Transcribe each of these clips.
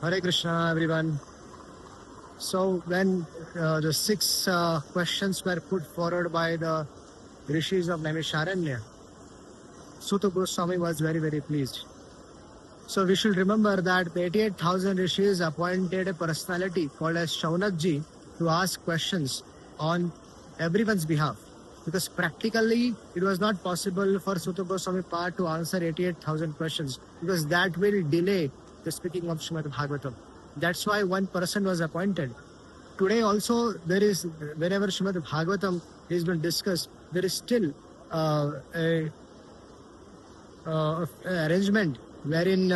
Hare Krishna, everyone. So when the six questions were put forward by the rishis of Naimisharanya, Suta Goswami was very, very pleased. So we should remember that the 88,000 rishis appointed a personality called as Shaunakji to ask questions on everyone's behalf. Because practically it was not possible for Suta Goswami Pad to answer 88,000 questions because that will delay the speaking of Srimad Bhagavatam. That's why one person was appointed. Today also there is, whenever Srimad Bhagavatam is been discussed, there is still a arrangement wherein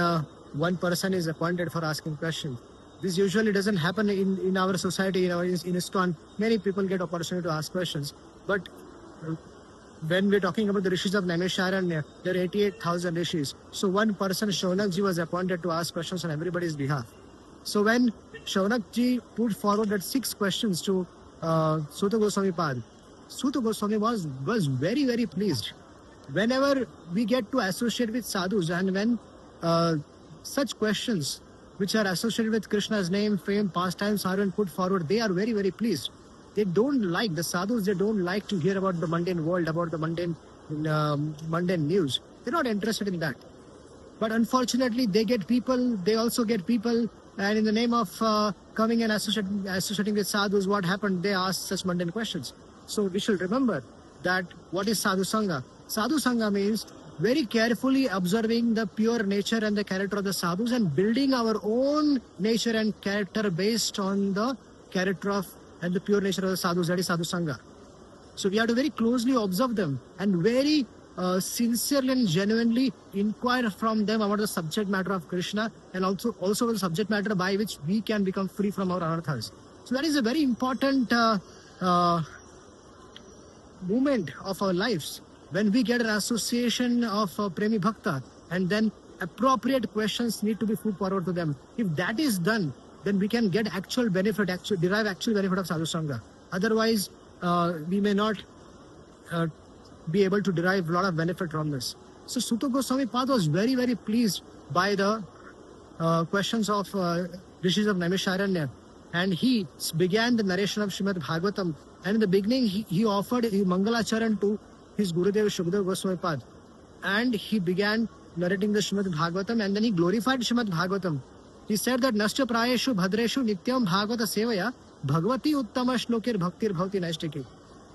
one person is appointed for asking questions. This usually doesn't happen in our society, in ISKCON. Many people get opportunity to ask questions. But when we're talking about the rishis of Naimisharanya, there are 88,000 rishis. So one person, Shaunakji, was appointed to ask questions on everybody's behalf. So when Shaunakji put forward that 6 questions to Suta Goswami Pad, Suta Goswami was very, very pleased. Whenever we get to associate with sadhus and when such questions which are associated with Krishna's name, fame, pastimes are put forward, they are very, very pleased. They don't like, the sadhus, they don't like to hear about the mundane world, about the mundane news. They're not interested in that. But unfortunately, they also get people, and in the name of coming and associating with sadhus, what happened? They ask such mundane questions. So we should remember that what is Sadhu Sangha? Sadhu Sangha means very carefully observing the pure nature and the character of the sadhus and building our own nature and character based on the character of and the pure nature of the sadhus, that is Sadhu Sangha. So we have to very closely observe them and very sincerely and genuinely inquire from them about the subject matter of Krishna and also the subject matter by which we can become free from our anarthas. So that is a very important moment of our lives when we get an association of Premi Bhakta and then appropriate questions need to be put forward to them. If that is done, then we can get derive actual benefit of Sadhu Sangha. Otherwise, we may not be able to derive a lot of benefit from this. So Suta Goswami Pad was very, very pleased by the questions of rishis of Naimisharanya, and he began the narration of Srimad Bhagavatam. And in the beginning, he offered a Mangalacharan to his Gurudev Shukdev Goswami Pad, and he began narrating the Srimad Bhagavatam, and then he glorified Srimad Bhagavatam. He said that Nasya Prayeshu Bhadreshu Nityam Bhagavata Sevaya Bhagavati Uttama Shlokir Bhaktir Bhavati Naistiki.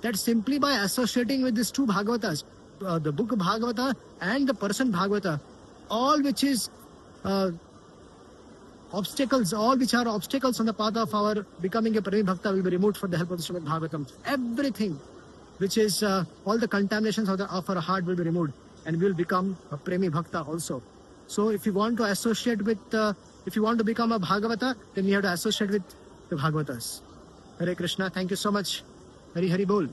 That simply by associating with these two Bhagavatas, the book Bhagavata and the person Bhagavata, all which is obstacles on the path of our becoming a Premi Bhakta will be removed for the help of the Srimad Bhagavatam. Everything which is all the contaminations of our heart will be removed and we will become a Premi Bhakta also. So if you want to associate with, if you want to become a Bhagavata, then you have to associate with the Bhagavatas. Hare Krishna, thank you so much. Hari Hari Bol.